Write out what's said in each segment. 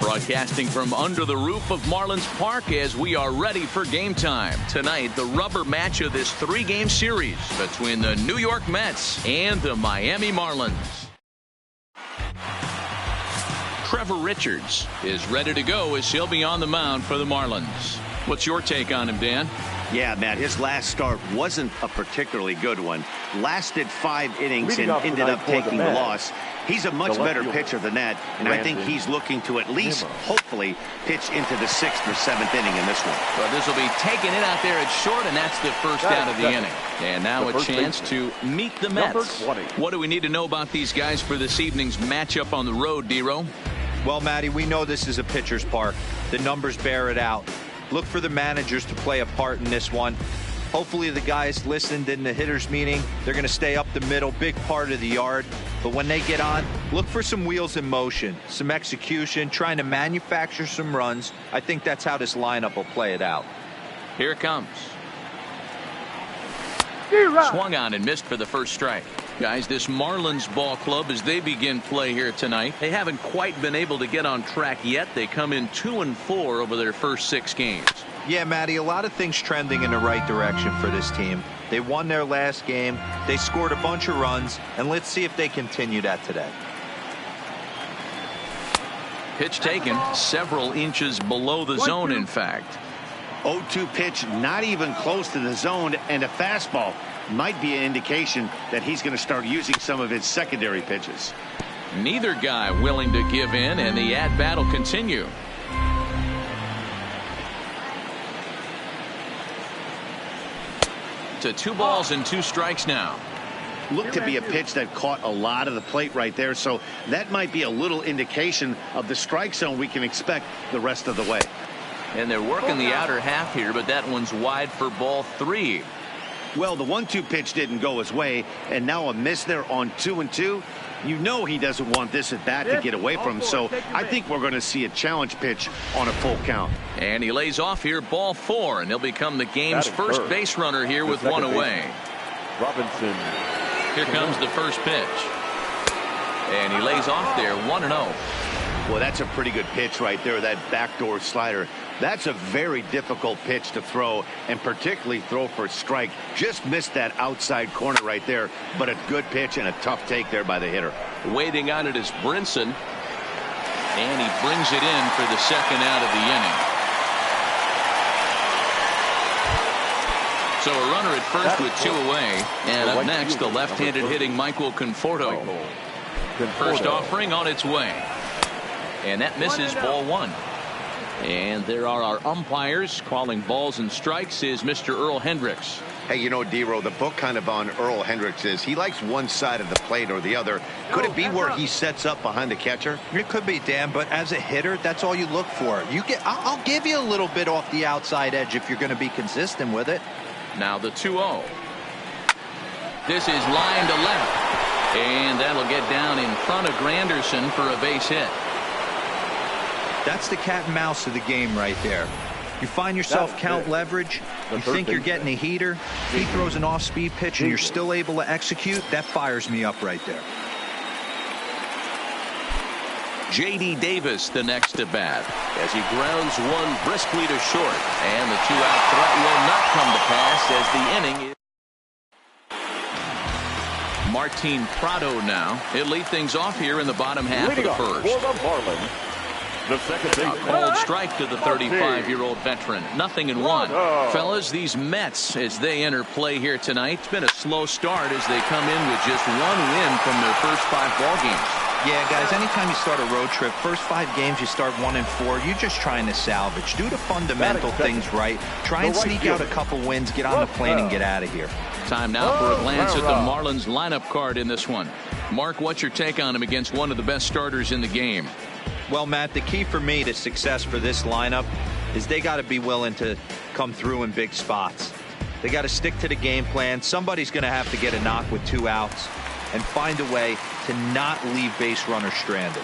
Broadcasting from under the roof of Marlins Park as we are ready for game time. Tonight, the rubber match of this three-game series between the New York Mets and the Miami Marlins. Trevor Richards is ready to go as he'll be on the mound for the Marlins. What's your take on him, Dan? Yeah, Matt, his last start wasn't a particularly good one. Lasted 5 innings and ended up taking the loss. He's a much better pitcher than that, and I think he's looking to at least, hopefully, pitch into the 6th or 7th inning in this one. Well, this will be taking it out there at short, and that's the first out of the inning. And now a chance to meet the Mets. What do we need to know about these guys for this evening's matchup on the road, D-Row? Well, Matty, we know this is a pitcher's park. The numbers bear it out. Look for the managers to play a part in this one. Hopefully the guys listened in the hitters meeting. They're going to stay up the middle, big part of the yard. But when they get on, look for some wheels in motion, some execution, trying to manufacture some runs. I think that's how this lineup will play it out. Here it comes. Swung on and missed for the first strike. Guys, this Marlins ball club, as they begin play here tonight, they haven't quite been able to get on track yet. They come in 2-4 over their first 6 games. Yeah, Matty, a lot of things trending in the right direction for this team. They won their last game. They scored a bunch of runs, and let's see if they continue that today. Pitch taken several inches below the zone, in fact. 0-2 pitch, not even close to the zone, and a fastball might be an indication that he's going to start using some of his secondary pitches. Neither guy willing to give in, and the at-bat will continue. To 2 balls and 2 strikes now. Looked to be a pitch that caught a lot of the plate right there, so that might be a little indication of the strike zone we can expect the rest of the way. And they're working the outer half here, but that one's wide for ball 3. Well, the 1-2 pitch didn't go his way, and now a miss there on 2-2. You know he doesn't want this at bat to get away from him, so I think we're going to see a challenge pitch on a full count. And he lays off here, ball 4, and he'll become the game's first base runner here with 1 away. Robinson. Here comes the first pitch. And he lays off there, 1-0. Well, that's a pretty good pitch right there, that backdoor slider. That's a very difficult pitch to throw, and particularly throw for a strike. Just missed that outside corner right there, but a good pitch and a tough take there by the hitter. Waiting on it is Brinson, and he brings it in for the second out of the inning. So a runner at first with 2 away, and up next the left-handed hitting Michael Conforto. First offering on its way. And that misses, ball 1. And there are our umpires calling balls and strikes is Mr. Earl Hendricks. Hey, you know, D-Row, the book kind of on Earl Hendricks is he likes one side of the plate or the other. Could it be where he sets up behind the catcher? It could be, Dan, but as a hitter, that's all you look for. I'll give you a little bit off the outside edge if you're going to be consistent with it. Now the 2-0. This is line to left. And that'll get down in front of Granderson for a base hit. That's the cat and mouse of the game right there. You find yourself count leverage, you think you're getting a heater, he throws an off-speed pitch and you're still able to execute. That fires me up right there. J.D. Davis the next at bat as he grounds one briskly to short, and the 2-out threat will not come to pass as the inning is. Martin Prado now. He'll lead things off here in the bottom half of the first. For the Marlins, the second A cold strike to the 35-year-old veteran. 0-1. Fellas, these Mets, as they enter play here tonight, it's been a slow start as they come in with just 1 win from their first 5 ball games. Yeah, guys, anytime you start a road trip, first 5 games you start 1-4, you're just trying to salvage. Do the fundamental things right. Try and sneak out a couple wins, get on the plane, and get out of here. Time now for a glance at the Marlins lineup card in this one. Mark, what's your take on him against one of the best starters in the game? Well, Matt, the key for me to success for this lineup is they got to be willing to come through in big spots. They got to stick to the game plan. Somebody's going to have to get a knock with 2 outs and find a way to not leave base runners stranded.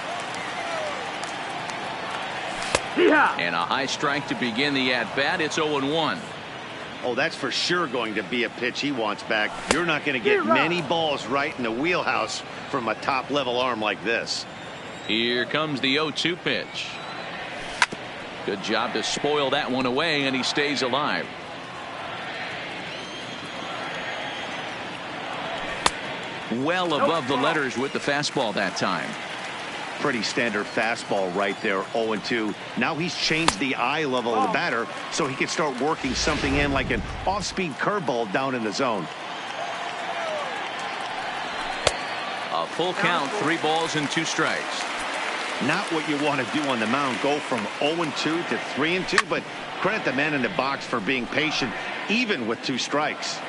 And a high strike to begin the at-bat. It's 0-1. Oh, that's for sure going to be a pitch he wants back. You're not going to get many balls right in the wheelhouse from a top-level arm like this. Here comes the 0-2 pitch. Good job to spoil that one away, and he stays alive. Well above the letters with the fastball that time. Pretty standard fastball right there. 0-2. Now he's changed the eye level of the batter so he can start working something in like an off-speed curveball down in the zone. A full count, 3 balls and 2 strikes. Not what you want to do on the mound. Go from 0-2 to 3-2, but credit the man in the box for being patient even with 2 strikes.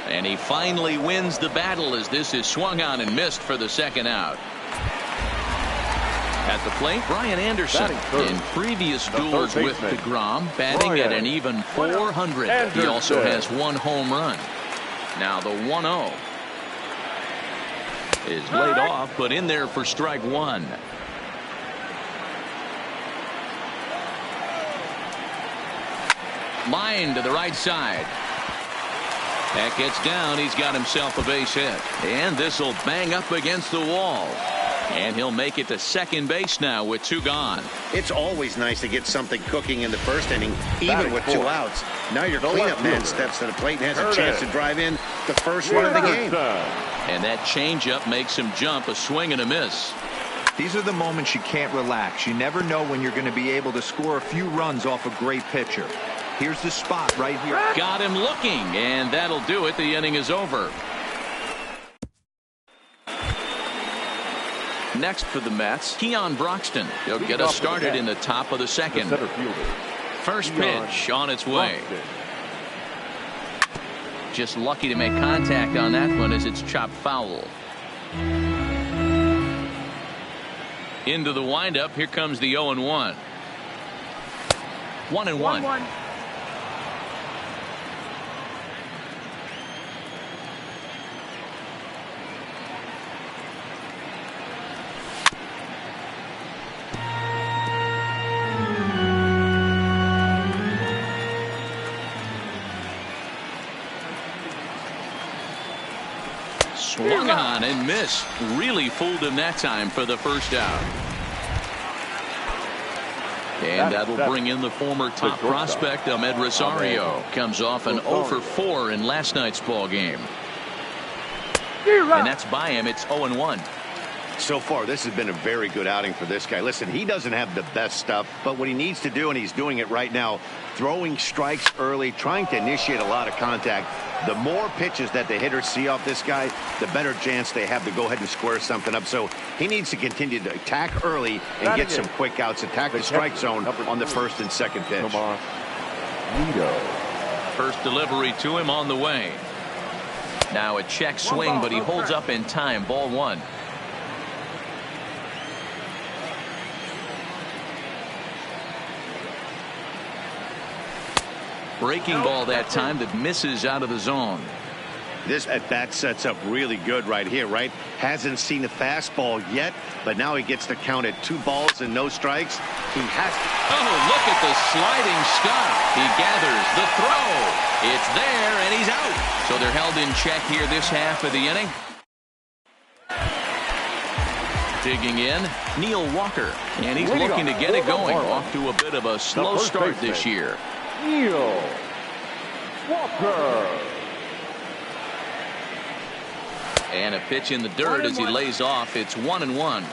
And he finally wins the battle as this is swung on and missed for the second out. At the plate, Brian Anderson. In previous duels with DeGrom, batting at an even 400. He also has 1 home run. Now the 1-0 is laid off, but in there for strike 1. Line to the right side. That gets down. He's got himself a base hit. And this will bang up against the wall. And he'll make it to second base now with 2 gone. It's always nice to get something cooking in the first inning, even with 2 outs. Now your cleanup man steps to the plate and has a chance to drive in the first run of the game. And that changeup makes him jump, a swing and a miss. These are the moments you can't relax. You never know when you're going to be able to score a few runs off a great pitcher. Here's the spot right here. Got him looking, and that'll do it. The inning is over. Next for the Mets, Keon Broxton. He'll get us started in the top of the second. First pitch on its way. Just lucky to make contact on that one as it's chopped foul. Into the windup. Here comes the 0-1. 1-1. Swung on and missed. Really fooled him that time for the first out. And that'll bring in the former top prospect, Ahmed Rosario. Comes off an 0-for-4 in last night's ball game. And that's by him. It's 0-1. So far, this has been a very good outing for this guy. Listen, he doesn't have the best stuff, but what he needs to do, and he's doing it right now, throwing strikes early, trying to initiate a lot of contact. The more pitches that the hitters see off this guy, the better chance they have to go ahead and square something up. So he needs to continue to attack early and get some quick outs, attack the strike zone on the first and second pitch. First delivery to him on the way. Now a check swing, but he holds up in time. Ball 1. Breaking ball that time that misses out of the zone. This at-bat sets up really good right here, right? Hasn't seen a fastball yet, but now he gets to count at 2 balls and no strikes. He has to. Oh, look at the sliding stop. He gathers the throw. It's there, and he's out. So they're held in check here this half of the inning. Digging in, Neil Walker. And he's looking to get it going. Off to a bit of a slow start this year. Neil Walker. And a pitch in the dirt as he lays off. It's 1-1. Line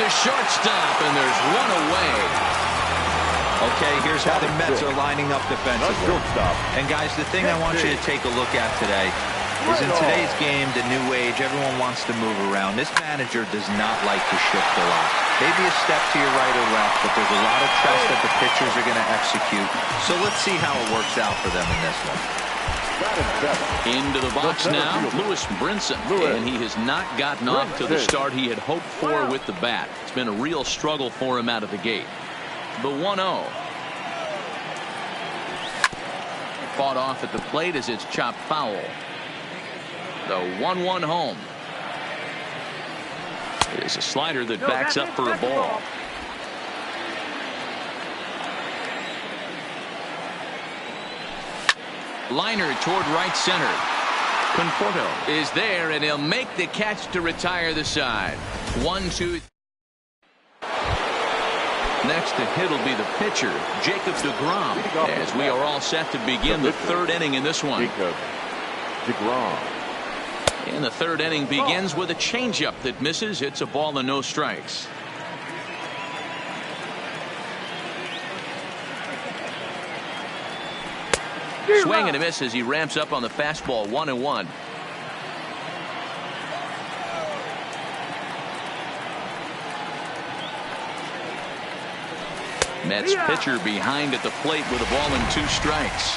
to shortstop, and there's 1 away. Okay, here's how the Mets are lining up defensively. And guys, the thing I want you to take a look at today is in today's game, the new age, everyone wants to move around. This manager does not like to shift a lot. Maybe a step to your right or left, but there's a lot of trust that the pitchers are going to execute. So let's see how it works out for them in this one. Into the box now, Lewis Brinson. And he has not gotten off to the start he had hoped for with the bat. It's been a real struggle for him out of the gate. The 1-0. Fought off at the plate as it's chopped foul. The 1-1 home. It is a slider that backs up for a ball. Liner toward right center. Conforto is there, and he'll make the catch to retire the side. 1-2. Next to hit will be the pitcher, Jacob deGrom, as we are all set to begin the third inning in this one. Jacob deGrom. And the third inning begins with a changeup that misses. It's a ball and no strikes. Swing and a miss as he ramps up on the fastball. 1-1. Mets pitcher behind at the plate with a ball and 2 strikes.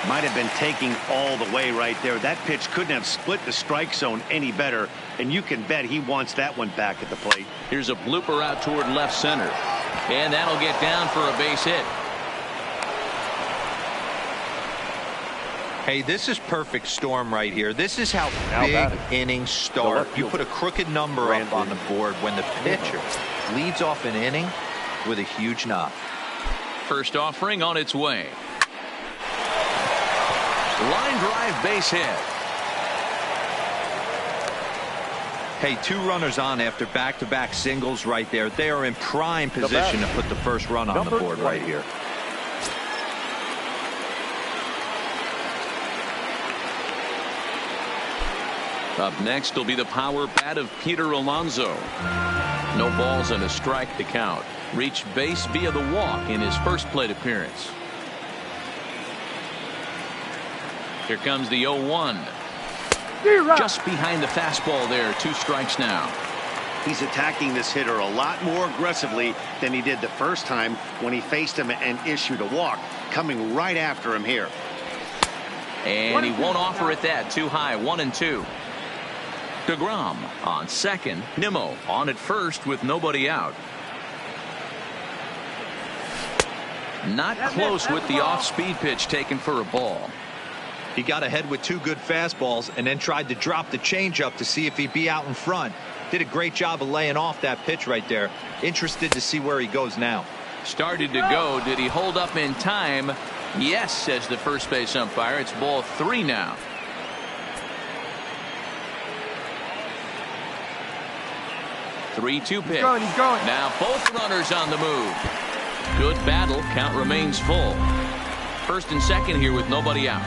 Might have been taking all the way right there. That pitch couldn't have split the strike zone any better, and you can bet he wants that one back at the plate. Here's a blooper out toward left center, and that'll get down for a base hit. Hey, this is perfect storm right here. This is how big innings start. You put a crooked number up on the board when the pitcher leads off an inning with a huge knock. First offering on its way. Line drive, base hit. Hey, 2 runners on after back-to-back singles right there. They are in prime position to put the first run on the board right here. Up next will be the power bat of Peter Alonso. No balls and a strike to count. Reached base via the walk in his first plate appearance. Here comes the 0-1. Just behind the fastball there. 2 strikes now. He's attacking this hitter a lot more aggressively than he did the first time when he faced him and issued a walk. Coming right after him here. And he won't offer it that. Too high. 1-2. deGrom on second. Nimmo on at first with nobody out. Not close with the off-speed pitch taken for a ball. He got ahead with 2 good fastballs and then tried to drop the changeup to see if he'd be out in front. Did a great job of laying off that pitch right there. Interested to see where he goes now. Started to go. Did he hold up in time? Yes, says the first base umpire. It's ball 3 now. Three-two pitch. He's going. Now both runners on the move. Good battle. Count remains full. First and second here with nobody out.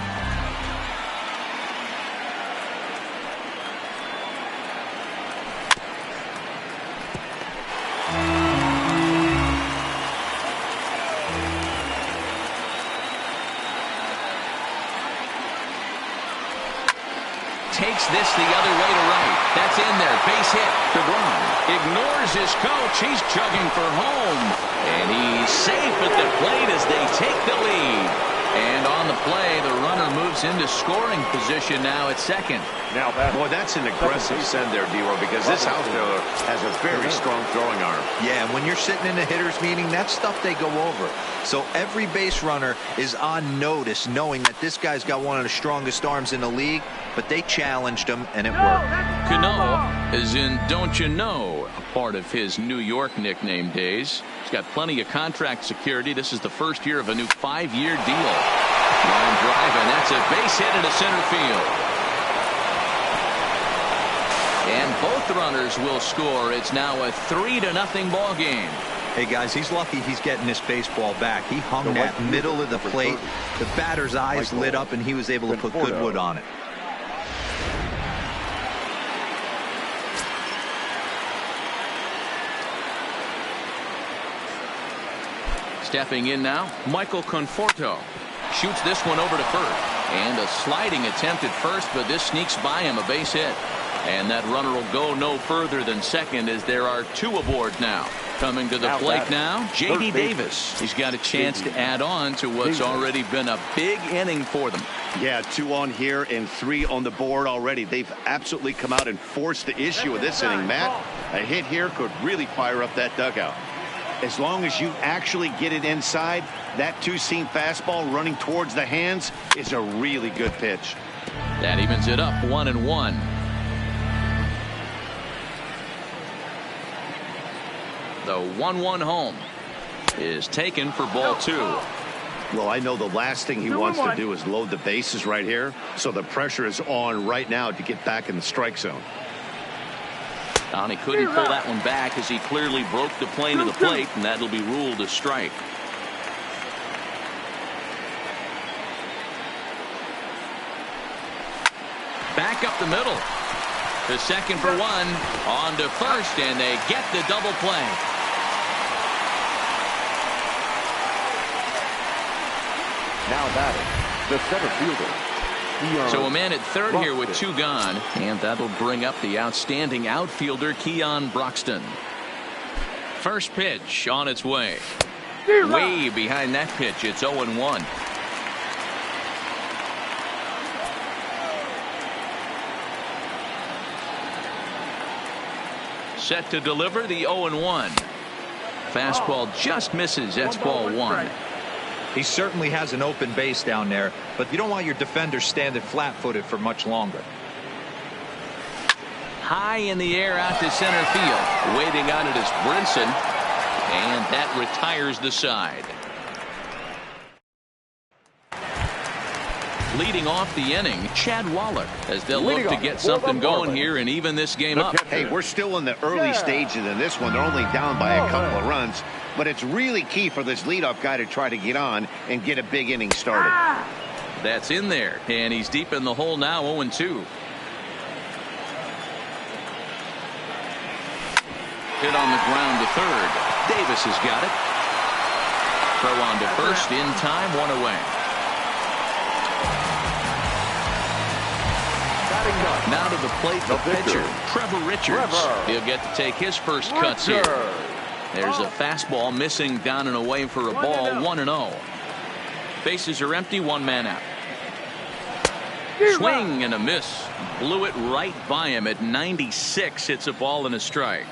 Takes this the other way to right. That's in there. Base hit. deGrom ignores his coach. He's chugging for home. And he's safe at the plate as they take the lead. And on the play, the runner moves into scoring position now at second. Now, boy, that's an aggressive send there, D-Row, because this outfielder has a very strong throwing arm. Yeah, when you're sitting in a hitter's meeting, that's stuff they go over. So every base runner is on notice, knowing that this guy's got one of the strongest arms in the league, but they challenged him, and it worked. Cano, as in don't you know, a part of his New York nickname days. He's got plenty of contract security. This is the first year of a new 5-year deal. Line drive, and that's a base hit into center field. And both runners will score. It's now a 3-0 ball game. Hey guys, he's lucky he's getting this baseball back. He hung that middle of the plate. The batter's eyes lit up, and he was able to put good wood on it. Stepping in now, Michael Conforto shoots this one over to first. And a sliding attempt at first, but this sneaks by him, a base hit. And that runner will go no further than second as there are 2 aboard now. Coming to the plate now, J.D. Davis. He's got a chance to add on to what's already been a big inning for them. Yeah, 2 on here and 3 on the board already. They've absolutely come out and forced the issue of this inning, Matt. A hit here could really fire up that dugout. As long as you actually get it inside, that 2-seam fastball running towards the hands is a really good pitch. That evens it up 1-1. The 1-1 home is taken for ball 2. Well, I know the last thing he wants to do is load the bases right here, so the pressure is on right now to get back in the strike zone. And he couldn't pull that one back as he clearly broke the plane of the plate, and that'll be ruled a strike. Back up the middle. To second for one. On to first, and they get the double play. Now batting, the center fielder. So a man at third here with 2 gone, and that'll bring up the outstanding outfielder Keon Broxton. First pitch on its way. Way behind that pitch. It's 0-1. Set to deliver the 0-1. Fastball just misses. That's ball 1. He certainly has an open base down there, but you don't want your defender standing flat-footed for much longer. High in the air out to center field. Waiting on it is Brinson, and that retires the side. Leading off the inning, Chad Wallach, as they'll look to get something going here and even this game up. Hey, we're still in the early stages in this one. They're only down by a couple of runs, but it's really key for this leadoff guy to try to get on and get a big inning started. That's in there, and he's deep in the hole now, 0-2. Hit on the ground to third. Davis has got it. Throw on to first in time, 1 away. Now to the plate, the pitcher, Trevor Richards. He'll get to take his first cuts here. There's a fastball missing down and away for a ball, 1-0. Bases are empty, 1 man out. Swing and a miss. Blew it right by him at 96. It's a ball and a strike.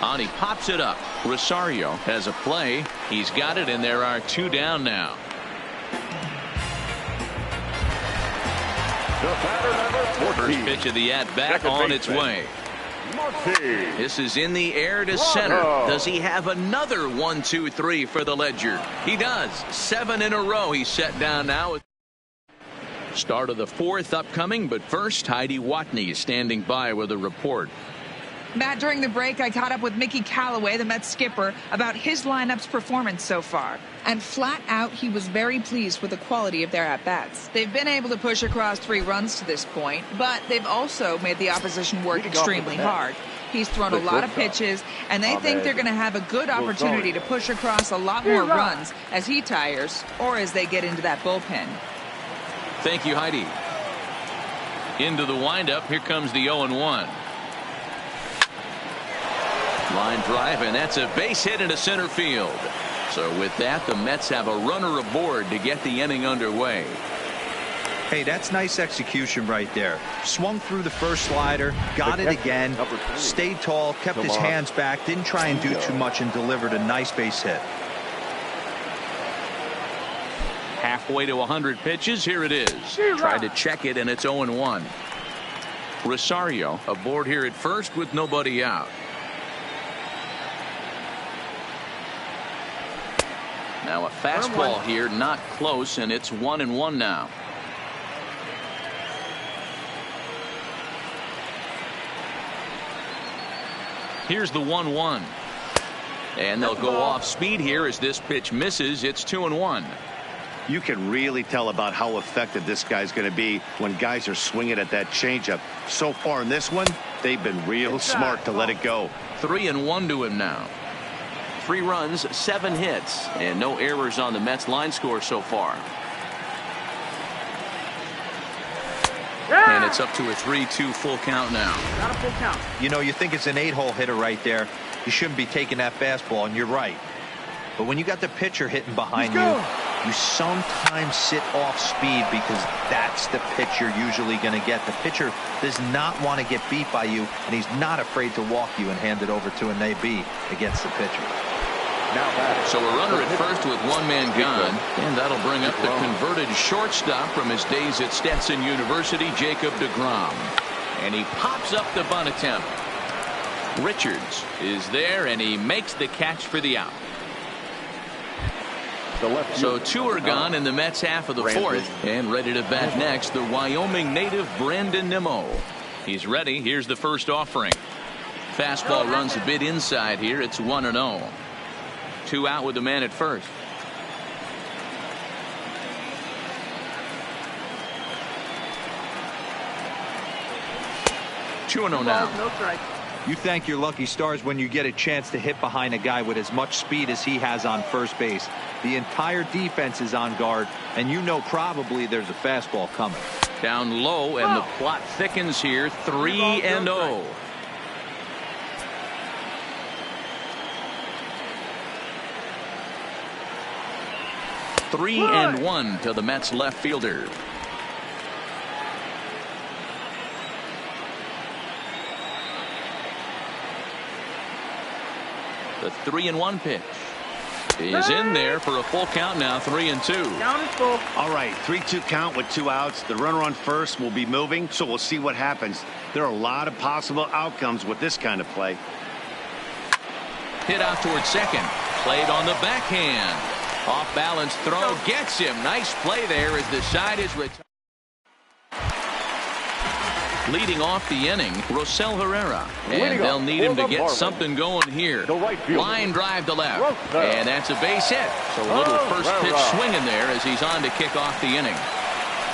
And he pops it up. Rosario has a play. He's got it, and there are 2 down now. First pitch of the at-bat on its way. This is in the air to center. Does he have another 1-2-3 for the ledger? He does. 7 in a row he's set down now. Start of the 4th upcoming, but first, Heidi Watney is standing by with a report. Matt, during the break, I caught up with Mickey Callaway, the Mets skipper, about his lineup's performance so far. And flat out, he was very pleased with the quality of their at-bats. They've been able to push across 3 runs to this point, but they've also made the opposition work extremely hard. He's thrown a lot of pitches, and they think they're going to have a good opportunity to push across a lot more runs as he tires or as they get into that bullpen. Thank you, Heidi. Into the windup, here comes the 0-1. Line drive, and that's a base hit into center field. So with that, the Mets have a runner aboard to get the inning underway. Hey, that's nice execution right there. Swung through the first slider, got it again, stayed tall, kept his hands back, didn't try and do too much, and delivered a nice base hit. Halfway to 100 pitches, here it is. Tried to check it, and it's 0-1. Rosario aboard here at first with nobody out. Now a fastball here, not close, and it's 1-1 now. Here's the 1-1. And they'll go off speed here as this pitch misses. It's 2-1. You can really tell about how effective this guy's going to be when guys are swinging at that changeup. So far in this one, they've been real smart to let it go. 3-1 to him now. 3 runs, 7 hits, and no errors on the Mets line score so far. And it's up to a 3-2 full count now. Got a full count. You know, you think it's an 8-hole hitter right there. You shouldn't be taking that fastball, and you're right. But when you got the pitcher hitting behind you sometimes sit off speed because that's the pitch you're usually going to get. The pitcher does not want to get beat by you, and he's not afraid to walk you and hand it over to an AB against the pitcher. So a runner at first with 1 man gone, and that'll bring up the converted shortstop from his days at Stetson University, Jacob deGrom. And he pops up the bunt attempt. Richards is there, and he makes the catch for the out. The left So fielder. 2 are gone in the Mets half of the fourth, and ready to bat next, the Wyoming native Brandon Nimmo. He's ready. Here's the first offering. Fastball runs a bit inside here. It's 1-0. 2 out with the man at first. Two and 0 now. You thank your lucky stars when you get a chance to hit behind a guy with as much speed as he has on first base. The entire defense is on guard, and you know probably there's a fastball coming. Down low, and the plot thickens here. 3-0. Three and 1 to the Mets left fielder. The 3-1 pitch is in there for a full count now. 3-2. Count is full. All right, 3-2 count with 2 outs. The runner on first will be moving, so we'll see what happens. There are a lot of possible outcomes with this kind of play. Hit out towards second. Played on the backhand. Off balance throw gets him. Nice play there as the side is retired. Leading off the inning, Rosell Herrera, and they'll need him to get something going here. Line drive to left, and that's a base hit. So a little first pitch swinging there as he's on to kick off the inning.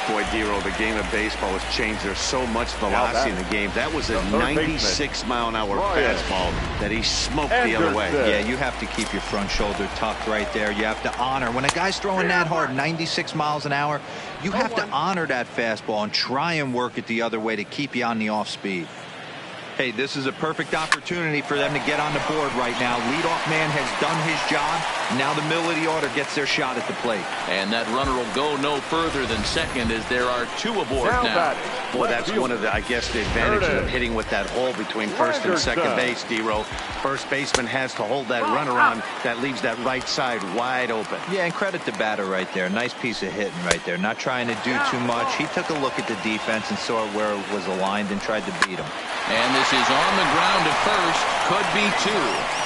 Boy, Dero, the game of baseball has changed. There's so much velocity in the game. That was a 96-mile-an-hour fastball that he smoked the other way. Yeah, you have to keep your front shoulder tucked right there. You have to honor. When a guy's throwing that hard, 96 miles an hour, you have to honor that fastball and try and work it the other way to keep you on the off speed. Hey, this is a perfect opportunity for them to get on the board right now. Leadoff man has done his job. Now the middle of the order gets their shot at the plate. And that runner will go no further than second as there are 2 aboard now. Boy, that's one of the, I guess, the advantages of hitting with that hole between first and second base, Dero. First baseman has to hold that runner on. That leaves that right side wide open. Yeah, and credit the batter right there. Nice piece of hitting right there. Not trying to do too much. He took a look at the defense and saw where it was aligned and tried to beat him. And this is on the ground to first. Could be 2.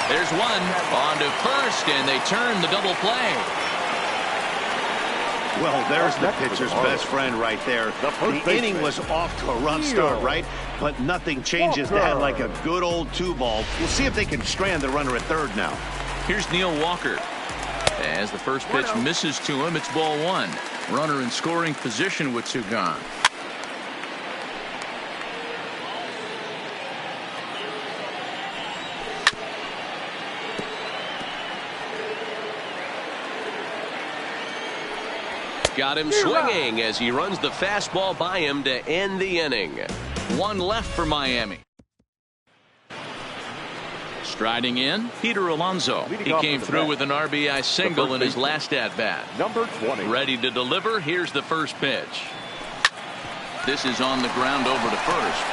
There's 1 on to first, and they turn the double play. Well, there's the pitcher's best friend right there. The inning was off to a rough start, right? But nothing changes that like a good old 2-ball. We'll see if they can strand the runner at third now. Here's Neil Walker. As the first pitch misses to him, it's ball 1. Runner in scoring position with 2 gone. Got him swinging as he runs the fastball by him to end the inning. 1 left for Miami. Striding in, Peter Alonso. He came through with an RBI single in his last at-bat. Number 20. Ready to deliver. Here's the first pitch. This is on the ground over to first.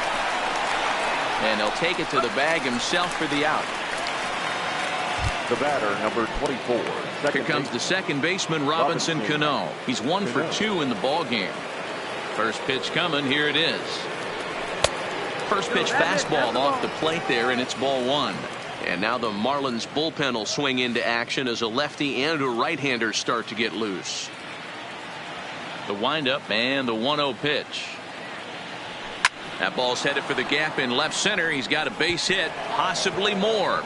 And he'll take it to the bag himself for the out. The batter, number 24. Here comes the second baseman, Robinson Cano. He's 1 for 2 in the ball game. First pitch coming. Here it is. First pitch fastball off the plate there, and it's ball 1. And now the Marlins bullpen will swing into action as a lefty and a right-hander start to get loose. The windup and the 1-0 pitch. That ball's headed for the gap in left center. He's got a base hit, possibly more.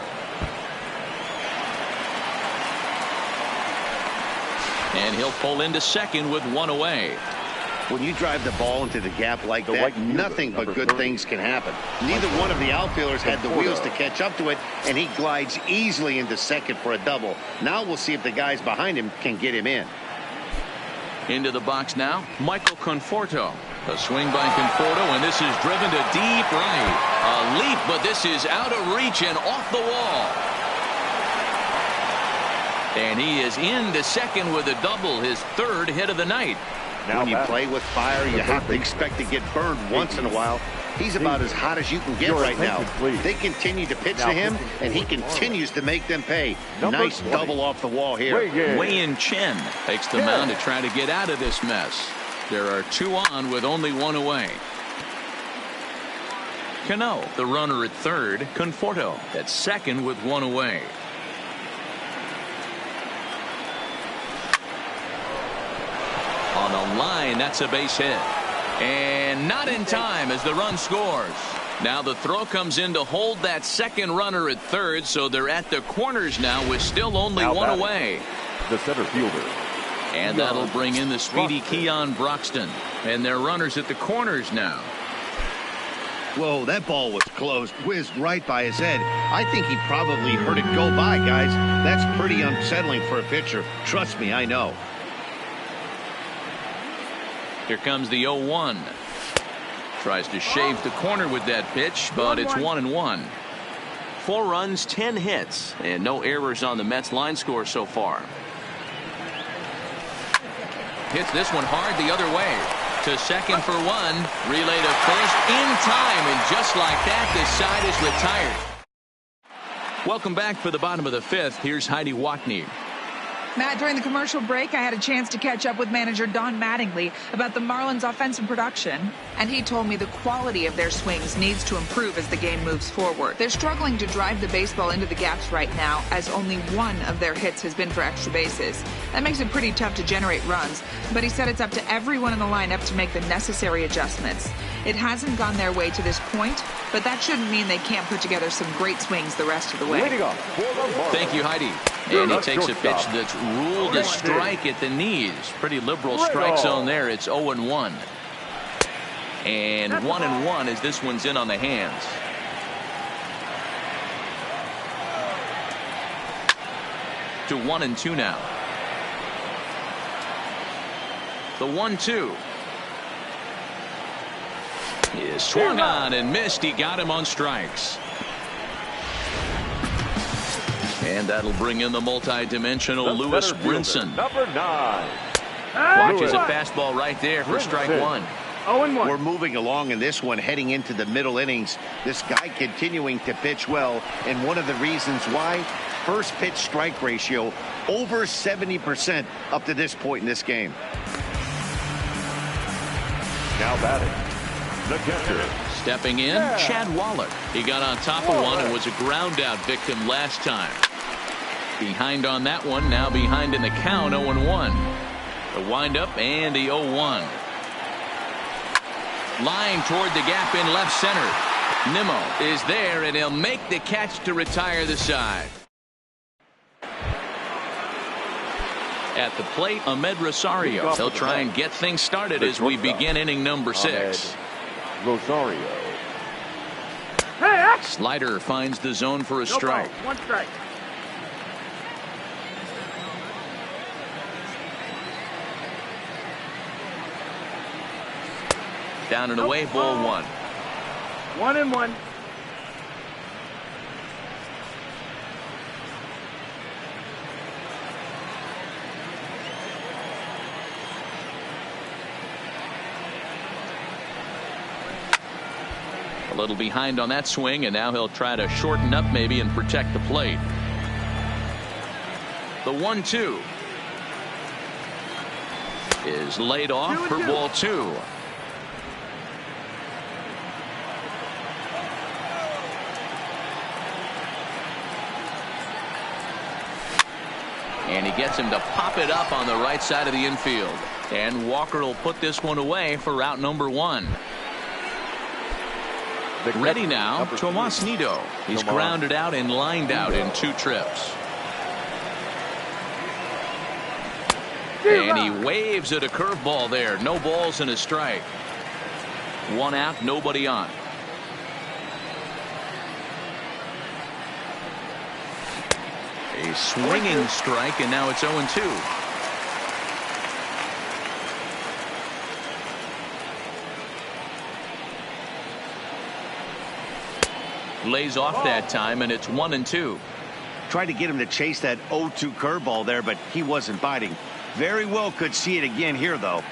And he'll pull into second with 1 away. When you drive the ball into the gap like that, nothing but good things can happen. Neither one of the outfielders had the wheels to catch up to it, and he glides easily into second for a double. Now we'll see if the guys behind him can get him in. Into the box now, Michael Conforto. A swing by Conforto, and this is driven to deep right. A leap, but this is out of reach and off the wall. And he is into second with a double, his 3rd hit of the night. When you play with fire, you have to expect to get burned once in a while. He's about as hot as you can get right now. They continue to pitch to him, and he continues to make them pay. Nice double off the wall here. Wei-Yin Chen takes the mound to try to get out of this mess. There are 2 on with only 1 away. Cano, the runner at third. Conforto at second with 1 away. On the line, that's a base hit. And not in time as the run scores. Now the throw comes in to hold that second runner at third, so they're at the corners now with still only one away. The center fielder. And that'll bring in the speedy Keon Broxton. And their runners at the corners now. Whoa, that ball was close. Whizzed right by his head. I think he probably heard it go by, guys. That's pretty unsettling for a pitcher. Trust me, I know. Here comes the 0-1. Tries to shave the corner with that pitch, but it's 1-1. 4 runs, 10 hits, and no errors on the Mets line score so far. Hits this one hard the other way. To second for 1. Relay to first in time, and just like that, this side is retired. Welcome back for the bottom of the 5th. Here's Heidi Watney. Matt, during the commercial break, I had a chance to catch up with manager Don Mattingly about the Marlins' offensive production, and he told me the quality of their swings needs to improve as the game moves forward. They're struggling to drive the baseball into the gaps right now, as only 1 of their hits has been for extra bases. That makes it pretty tough to generate runs, but he said it's up to everyone in the lineup to make the necessary adjustments. It hasn't gone their way to this point, but that shouldn't mean they can't put together some great swings the rest of the way. Thank you, Heidi. And he takes a pitch that's ruled a strike at the knees. Pretty liberal strike zone there. It's 0-1. And 1-1 as this one's in on the hands. To 1-2 now. The 1-2 is swung on and missed. He got him on strikes. And that'll bring in the multi-dimensional Lewis Brinson. Number 9. Watches a fastball right there for strike 1. We're moving along in this one, heading into the middle innings. This guy continuing to pitch well, and one of the reasons why, first pitch strike ratio over 70% up to this point in this game. Now batting, the catcher. Stepping in, Chad Wallach. He got on top of one and was a ground out victim last time. Behind on that one, now behind in the count, 0-1. The windup and the 0-1. Line toward the gap in left center. Nimmo is there, and he'll make the catch to retire the side. At the plate, Ahmed Rosario. He'll try and get things started as we begin inning number 6. Rosario. Slider finds the zone for a strike. 1 strike. Down and away, ball 1. 1-1. A little behind on that swing, and now he'll try to shorten up maybe and protect the plate. The 1-2 is laid off for ball 2. And he gets him to pop it up on the right side of the infield. And Walker will put this one away for route number 1. Ready now, Tomas Nido. He's grounded out and lined out in 2 trips. And he waves at a curveball there. No balls and a strike. 1 out, nobody on. A swinging strike, and now it's 0-2. Lays off that time, and it's 1-2. Tried to get him to chase that 0-2 curveball there, but he wasn't biting. Very well could see it again here, though.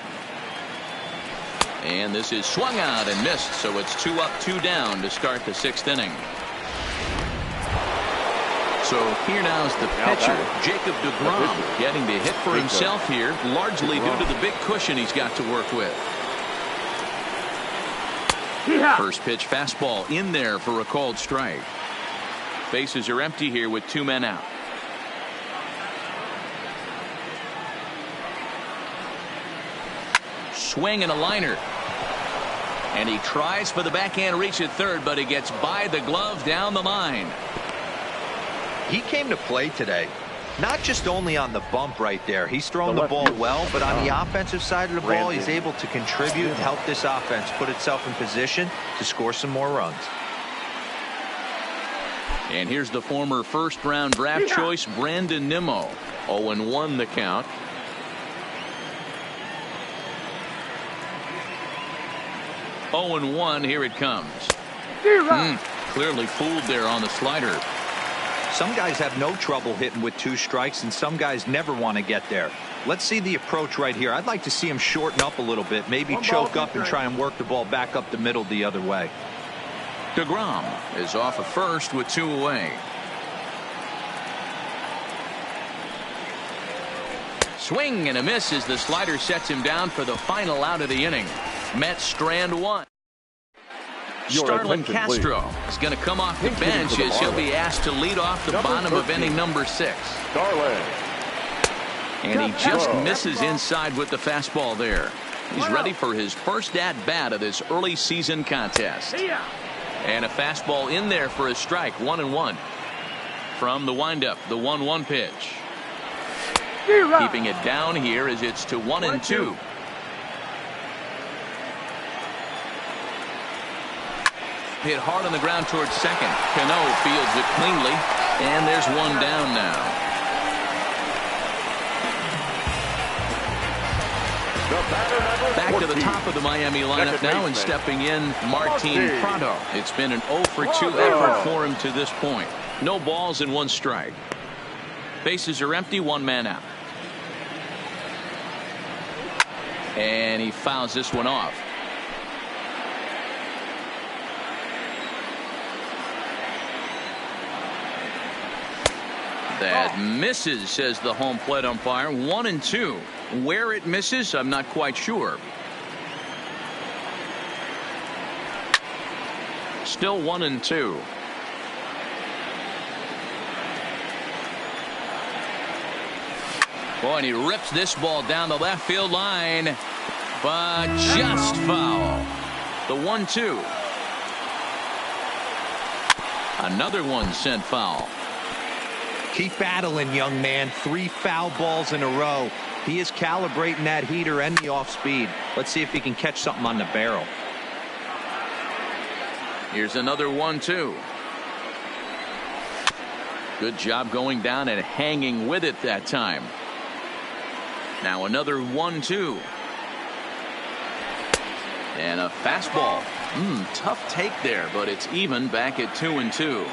And this is swung out and missed, so it's 2 up, 2 down to start the 6th inning. So here now is the pitcher, Jacob deGrom, getting to hit for himself here, largely due to the big cushion he's got to work with. First pitch fastball in there for a called strike. Bases are empty here with 2 men out. swing and a liner. And he tries for the backhand reach at third, but he gets by the glove down the line. He came to play today, not just only on the bump right there. He's thrown the ball well, but on the offensive side of the ball, he's able to contribute and help this offense put itself in position to score some more runs. And here's the former first-round draft choice, Brandon Nimmo. 0-1 the count. Oh, and 1, here it comes. Clearly fooled there on the slider. Some guys have no trouble hitting with 2 strikes, and some guys never want to get there. Let's see the approach right here. I'd like to see him shorten up a little bit, maybe choke up and try and work the ball back up the middle the other way. DeGrom is off at first with 2 away. Swing and a miss as the slider sets him down for the final out of the inning. Mets strand 1. Starlin Castro is going to come off the bench as he'll be asked to lead off the bottom of inning number 6. And he just misses inside with the fastball there. He's ready for his first at-bat of this early season contest. And a fastball in there for a strike. 1-1 from the windup. The 1-1 pitch. Keeping it down here as it's to 1-2. Hit hard on the ground towards second. Cano fields it cleanly, and there's 1 down now. Back to the top of the Miami lineup now, and stepping in, Martin Prado. It's been an 0-for-2 effort for him to this point. No balls and 1 strike. Bases are empty, 1 man out. And he fouls this one off. That misses, says the home plate umpire. 1-2. Where it misses, I'm not quite sure. Still 1-2. Boy, and he rips this ball down the left field line, but just foul. The 1-2. Another one sent foul. Keep battling, young man. 3 foul balls in a row. He is calibrating that heater and the off speed. Let's see if he can catch something on the barrel. Here's another 1-2. Good job going down and hanging with it that time. Now another 1-2. And a fastball. Tough take there, but it's even back at 2-2.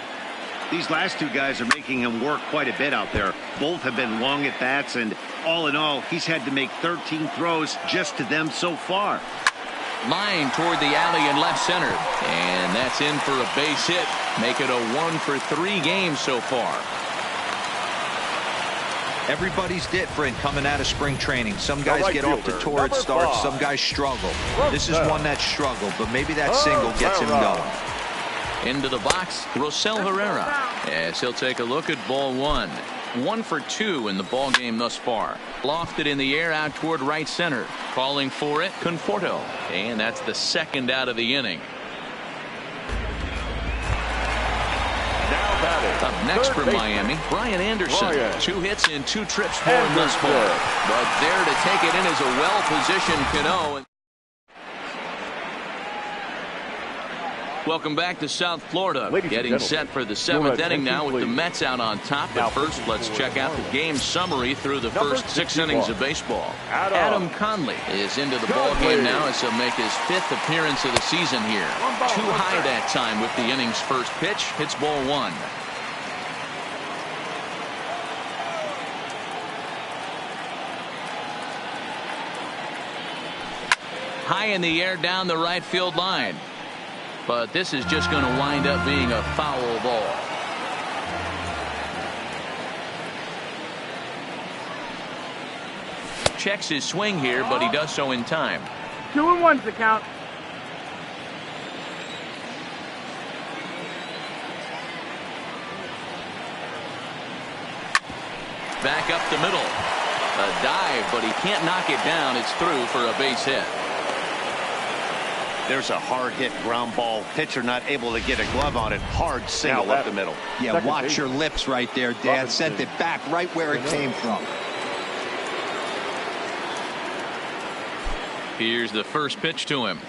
These last 2 guys are making him work quite a bit out there. Both have been long at bats, and all in all, he's had to make 13 throws just to them so far. Line toward the alley in left center, and that's in for a base hit. Make it a 1-for-3 game so far. Everybody's different coming out of spring training. Some guys get off to torrid starts, some guys struggle. This is one that struggled, but maybe that single gets him going. Into the box, Rosell Herrera, as he'll take a look at ball 1. 1-for-2 in the ball game thus far. Lofted in the air out toward right center. Calling for it, Conforto. And that's the 2nd out of the inning. Up next for Miami, Brian Anderson. 2 hits and 2 trips for him thus far. But there to take it in is a well-positioned Cano. Welcome back to South Florida. Getting set for the 7th inning now with the Mets out on top. But first, let's check out the game summary through the first 6 innings of baseball. Adam Conley is into the ball game now as he'll make his 5th appearance of the season here. Too high that time with the inning's first pitch. Hits ball 1. High in the air down the right field line. But this is just going to wind up being a foul ball. Checks his swing here, but he does so in time. 2-1's the count. Back up the middle. A dive, but he can't knock it down. It's through for a base hit. There's a hard hit ground ball. Pitcher not able to get a glove on it. Hard single up the middle. Yeah, watch your lips right there, Dan. Sent it back right where it came from. Here's the first pitch to him.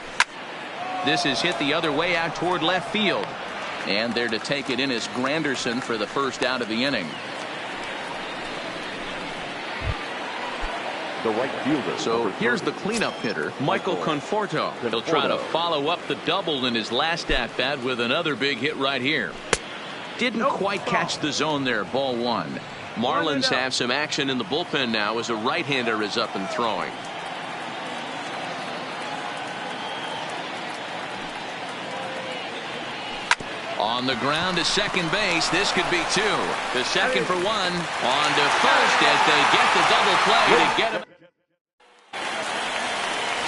This is hit the other way out toward left field. And there to take it in is Granderson for the first out of the inning. The right fielder. So here's the cleanup hitter, Michael Conforto. He'll try to follow up the double in his last at-bat with another big hit right here. Didn't quite catch the zone there, ball one. Marlins have some action in the bullpen now as a right-hander is up and throwing. On the ground to second base. This could be two. The second for one. On to first as they get the double play to get him.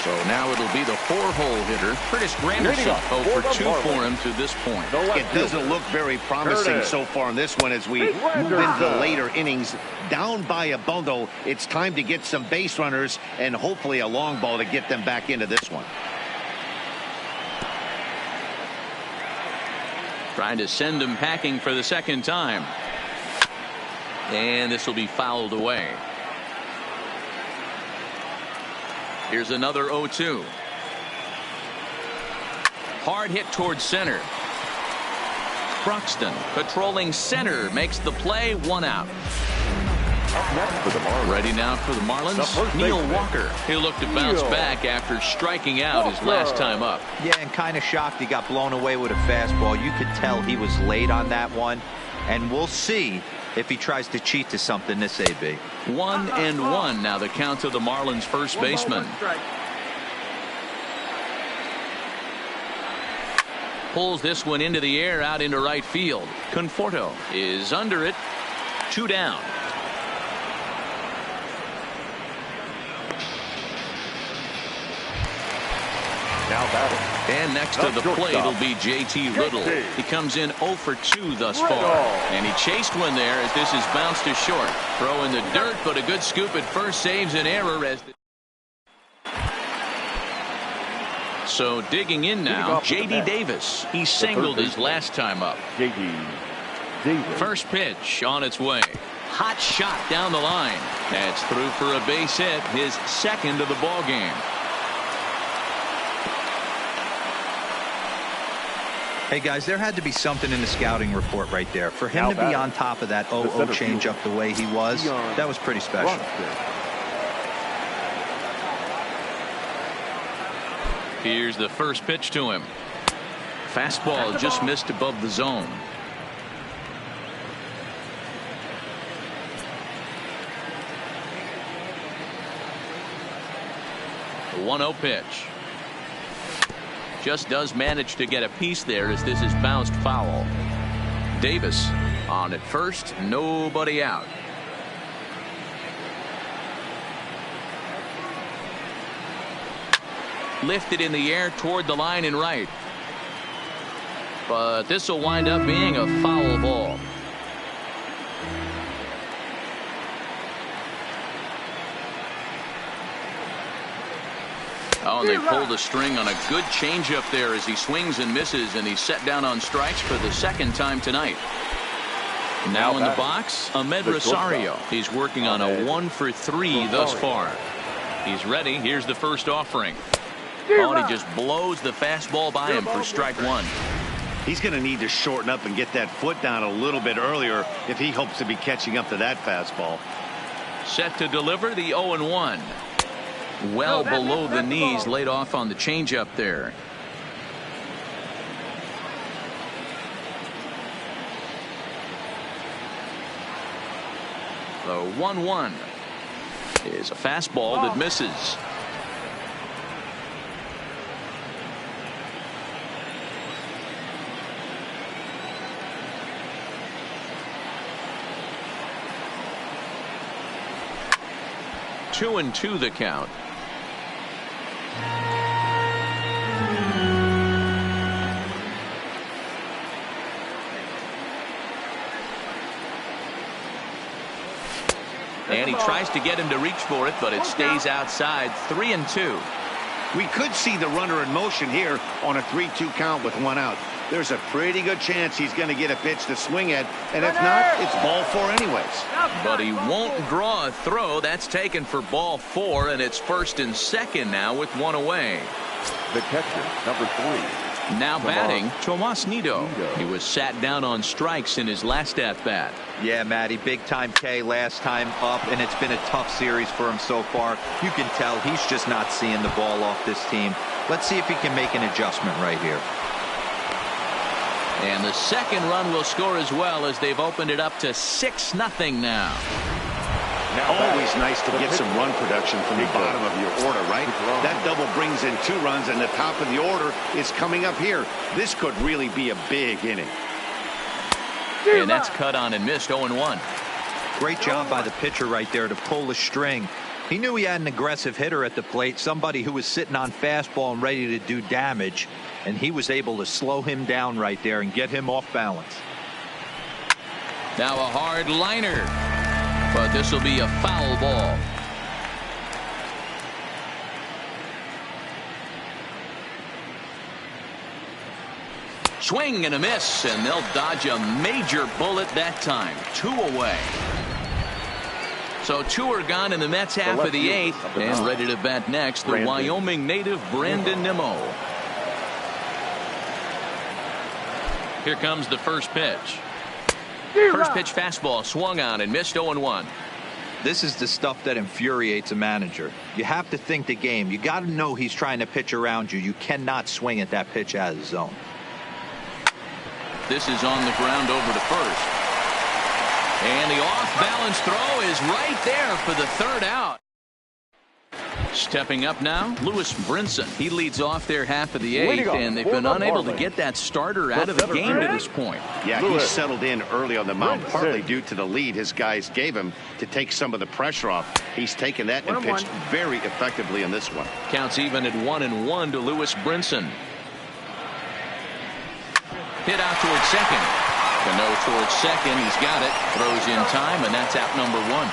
So now it'll be the four-hole hitter, Curtis Granderson. 0 for 2 for him to this point. It doesn't look very promising so far in this one as we move into the later innings. Down by a bundle, it's time to get some base runners and hopefully a long ball to get them back into this one. Trying to send him packing for the second time. And this will be fouled away. Here's another 0-2. Hard hit towards center. Broxton patrolling center makes the play, one out. Ready now for the Marlins, Neil Walker. He'll look to bounce back after striking out his last time up. Yeah, and kind of shocked he got blown away with a fastball. You could tell he was late on that one. And we'll see if he tries to cheat to something this AB. 1-1 now the count to the Marlins first baseman. Pulls this one into the air out into right field. Conforto is under it. 2 down. Now batting. And next to the plate will be J.T. Little. He comes in 0 for 2 thus far. And he chased one there as this is bounced to short. Throw in the dirt, but a good scoop at first saves an error as so digging in now, J.D. Davis. He singled his last time up. J.D. Davis. First pitch on its way. Hot shot down the line. That's through for a base hit, his second of the ball game. Hey guys, there had to be something in the scouting report right there. For him to be on top of that 0-0 changeup the way he was, that was pretty special. Here's the first pitch to him. Fastball just missed above the zone. The 1-0 pitch. Just does manage to get a piece there as this is bounced foul. Davis on at first, nobody out. Lifted in the air toward the line and right. But this will wind up being a foul ball. Oh, and they pulled the string on a good changeup there as he swings and misses, and he's set down on strikes for the second time tonight. Now in the box, Ahmed Rosario. He's working on a 1 for 3 thus far. He's ready. Here's the first offering. Oh, and he just blows the fastball by him for strike one. He's going to need to shorten up and get that foot down a little bit earlier if he hopes to be catching up to that fastball. Set to deliver the 0-1. Well below the knees, laid off on the changeup there. The 1-1 is a fastball that misses. Two and two the count. And he tries to get him to reach for it, but it stays outside. 3 and 2. We could see the runner in motion here on a 3-2 count with 1 out. There's a pretty good chance he's going to get a pitch to swing at, and if not, it's ball 4 anyways. But he won't draw a throw. That's taken for ball 4, and it's 1st and 2nd now with 1 away. The catcher, number 3. Now batting, Tomas Nido. He was sat down on strikes in his last at-bat. Yeah, Matty, big time K last time up, and it's been a tough series for him so far. You can tell he's just not seeing the ball off this team. Let's see if he can make an adjustment right here. And the second run will score as well, as they've opened it up to 6-0 now. Always nice to get some run production from the bottom of your order, right? That double brings in 2 runs, and the top of the order is coming up here. This could really be a big inning. And that's cut on and missed. 0-1. Great job by the pitcher right there to pull the string. He knew he had an aggressive hitter at the plate, somebody who was sitting on fastball and ready to do damage, and he was able to slow him down right there and get him off balance. Now a hard liner, but this will be a foul ball. Swing and a miss, and they'll dodge a major bullet that time. 2 away. So 2 are gone in the Mets half of the 8th, and ready to bat next, the Wyoming native Brandon Nimmo. Here comes the first pitch. First pitch fastball swung on and missed. 0-1. This is the stuff that infuriates a manager. You have to think the game. You got to know he's trying to pitch around you. You cannot swing at that pitch out of the zone. This is on the ground over to first. And the off-balance throw is right there for the 3rd out. Stepping up now, Lewis Brinson. He leads off their half of the 8th, and they've been unable to get that starter out of the game to this point. Yeah, he settled in early on the mound, partly due to the lead his guys gave him to take some of the pressure off. He's taken that and pitched very effectively in this one. Counts even at 1-1 to Lewis Brinson. Hit out towards second. Cano towards second. He's got it. Throws in time, and that's out number 1.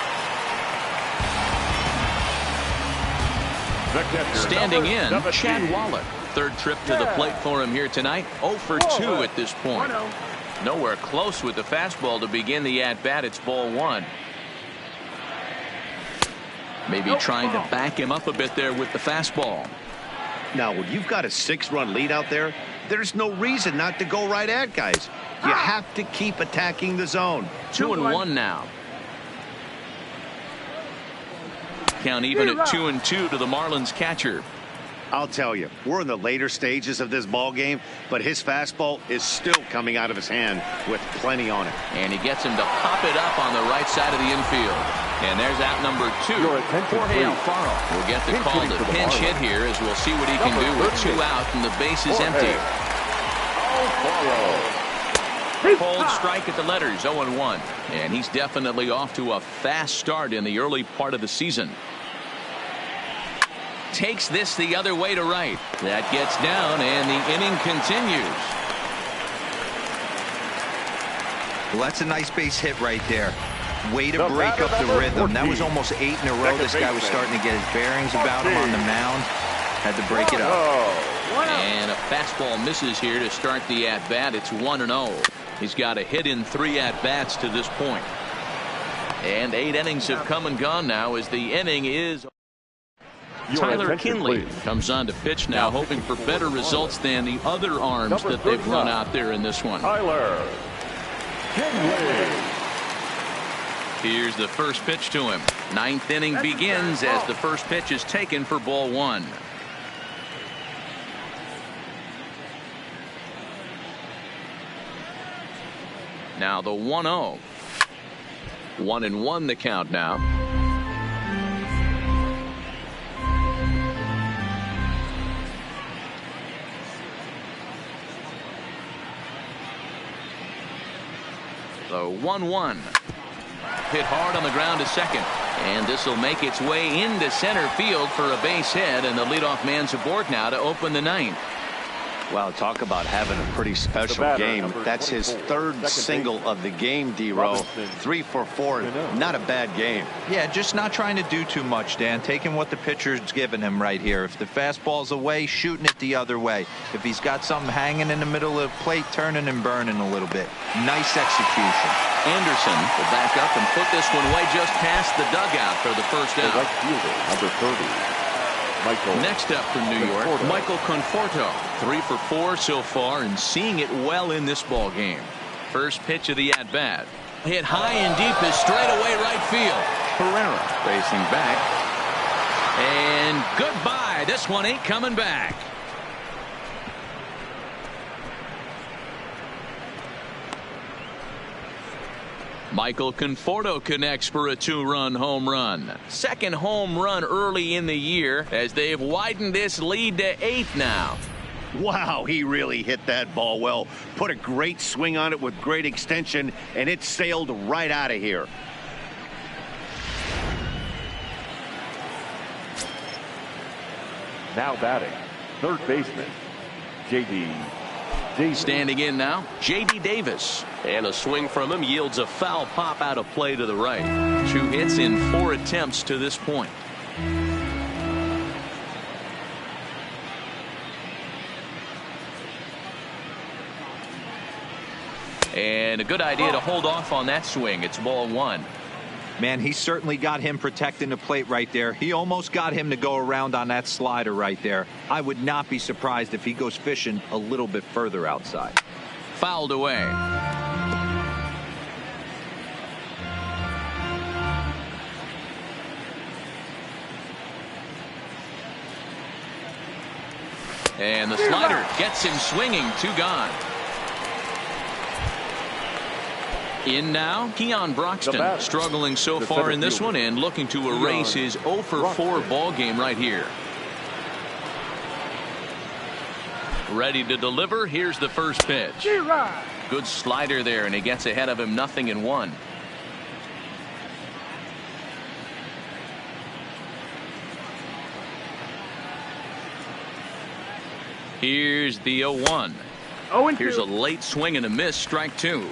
Standing in, Chad Wallach. 3rd trip to the plate for him here tonight. 0 for 2 at this point. Nowhere close with the fastball to begin the at-bat. It's ball 1. Maybe trying to back him up a bit there with the fastball. Now, when you've got a 6-run lead out there, there's no reason not to go right at guys. You have to keep attacking the zone. 2-1 now. Count even at 2-2 to the Marlins catcher. I'll tell you, we're in the later stages of this ball game, but his fastball is still coming out of his hand with plenty on it. And he gets him to pop it up on the right side of the infield. And there's out number 2. Jorge Alfaro will get the call to pinch hit here, as we'll see what he can do with 2 out and the base is empty. Cold strike at the letters. 0-1. And he's definitely off to a fast start in the early part of the season. Takes this the other way to right. That gets down, and the inning continues. Well, that's a nice base hit right there. Way to break up the rhythm. That was almost 8 in a row. This guy was starting to get his bearings about him on the mound. Had to break it up. And a fastball misses here to start the at-bat. It's 1-0. He's got a hit in 3 at-bats to this point. And 8 innings have come and gone now, as the inning is. Tyler Kinley comes on to pitch now, hoping for better results than the other arms that they've run out there in this one. Tyler Kinley. Here's the first pitch to him. 9th inning begins as the first pitch is taken for ball 1. Now the 1-0. 1-1 the count now. The 1-1. Hit hard on the ground to second. And this will make its way into center field for a base hit, and the leadoff man's aboard now to open the 9th. Well, talk about having a pretty special game. That's his third single of the game, D-Row. 3 for 4. Not a bad game. Yeah, just not trying to do too much, Dan. Taking what the pitcher's giving him right here. If the fastball's away, shooting it the other way. If he's got something hanging in the middle of the plate, turning and burning a little bit. Nice execution. Anderson will back up and put this one way just past the dugout for the first out. Right fielder, number 30. Next up from New York, Michael Conforto. 3 for 4 so far and seeing it well in this ball game. First pitch of the at-bat. Hit high and deep is straightaway right field. Herrera facing back. And goodbye. This one ain't coming back. Michael Conforto connects for a 2-run home run. Second home run early in the year as they've widened this lead to 8 now. Wow, he really hit that ball well. Put a great swing on it with great extension, and it sailed right out of here. Now batting, third baseman, J.D. Davis. Standing in now, J.D. Davis. And a swing from him yields a foul pop out of play to the right. 2 hits in 4 attempts to this point. And a good idea to hold off on that swing. It's ball 1. Man, he certainly got him protecting the plate right there. He almost got him to go around on that slider right there. I would not be surprised if he goes fishing a little bit further outside. Fouled away. And the slider gets him swinging. 2 gone. In now, Keon Broxton struggling so far in this one and looking to erase his 0 for 4 ball game right here. Ready to deliver. Here's the first pitch. Good slider there, and he gets ahead of him 0-1. Here's the 0-1. Here's a late swing and a miss. Strike 2.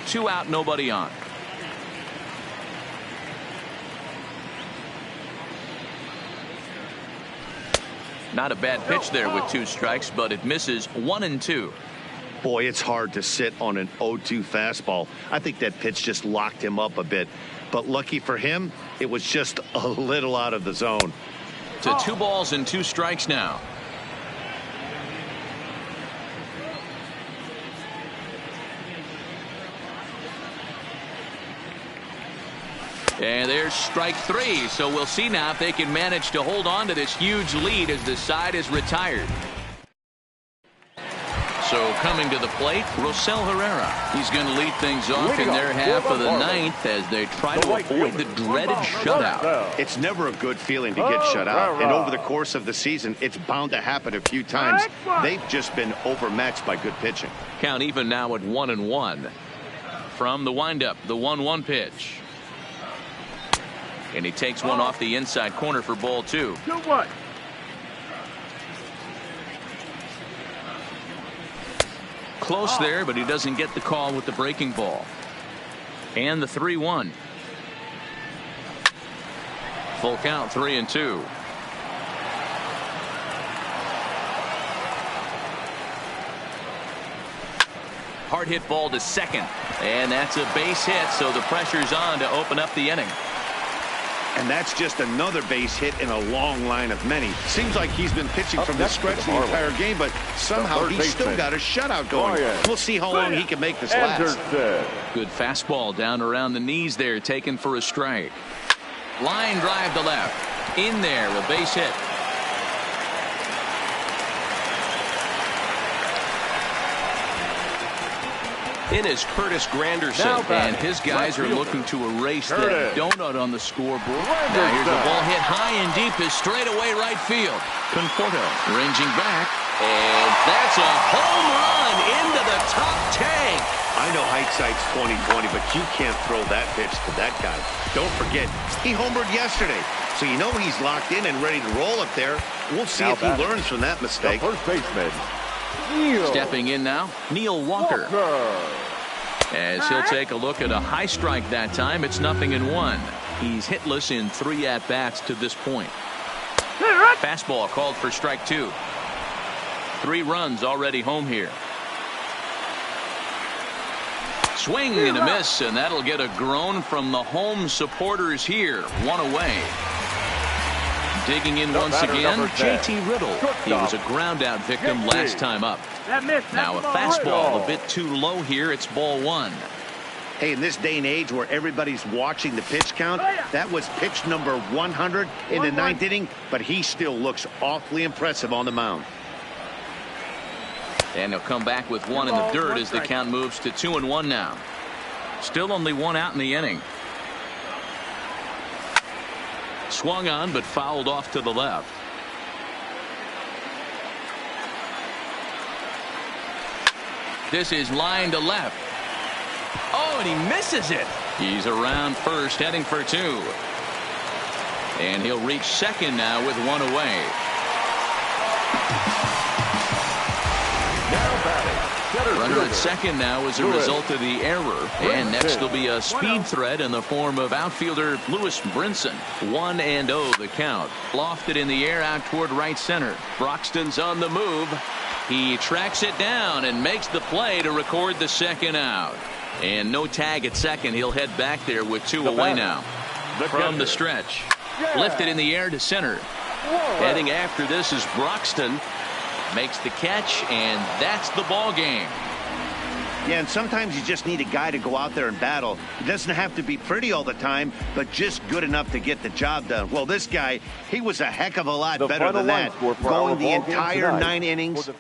2 out, nobody on. Not a bad pitch there with 2 strikes, but it misses 1-2. Boy, it's hard to sit on an 0-2 fastball. I think that pitch just locked him up a bit. But lucky for him, it was just a little out of the zone. To 2 balls and 2 strikes now. And there's strike 3. So we'll see now if they can manage to hold on to this huge lead as the side is retired. So coming to the plate, Rosell Herrera. He's going to lead things off in their half of the 9th as they try to avoid the dreaded shutout. It's never a good feeling to get shut out. And over the course of the season, it's bound to happen a few times. They've just been overmatched by good pitching. Count even now at 1-1. From the windup, the 1-1 pitch. And he takes one off the inside corner for ball 2. 2-1. Close there, but he doesn't get the call with the breaking ball. And the 3-1. Full count, 3-2. Hard hit ball to second. And that's a base hit, so the pressure's on to open up the inning. And that's just another base hit in a long line of many. Seems like he's been pitching from the stretch the entire game, but somehow he's still got a shutout going. We'll see how long he can make this last. Good fastball down around the knees there, taken for a strike. Line drive to left. In there, a base hit. In is Curtis Granderson, and his guys are looking to erase that donut on the scoreboard. Now here's a ball hit high and deep is straight away right field. Conforto ranging back, and that's a home run into the top tank. I know hindsight's 20/20, but you can't throw that pitch to that guy. Don't forget, he homered yesterday, so you know he's locked in and ready to roll up there. We'll see Now if he batting, learns from that the mistake. first baseman, Neil Stepping in now, Neil Walker. Walker. As he'll take a look at a high strike that time. It's 0-1. He's hitless in 3 at-bats to this point. Fastball called for strike 2. 3 runs already home here. Swing and a miss, and that'll get a groan from the home supporters here. 1 away. Digging in once again, JT Riddle. He was a ground-out victim last time up. Now a fastball a bit too low here. It's ball 1. Hey, in this day and age where everybody's watching the pitch count, that was pitch number 100 in the 9th inning, but he still looks awfully impressive on the mound. And he'll come back with 1 in the dirt as the count moves to 2-1 now. Still only 1 out in the inning. Swung on but fouled off to the left. This is line to left. Oh, and he misses it. He's around first, heading for 2. And he'll reach second now with 1 away. Runner at second now as a result of the error. And next will be a speed threat in the form of outfielder Lewis Brinson. 1-0 the count. Lofted in the air out toward right center. Broxton's on the move. He tracks it down and makes the play to record the second out. And no tag at second. He'll head back there with 2 away now. From the stretch. Lifted in the air to center. Heading after this is Broxton. Makes the catch, and that's the ball game. Yeah, and sometimes you just need a guy to go out there and battle. It doesn't have to be pretty all the time, but just good enough to get the job done. Well, this guy, he was a heck of a lot better than that. Going the entire 9 innings.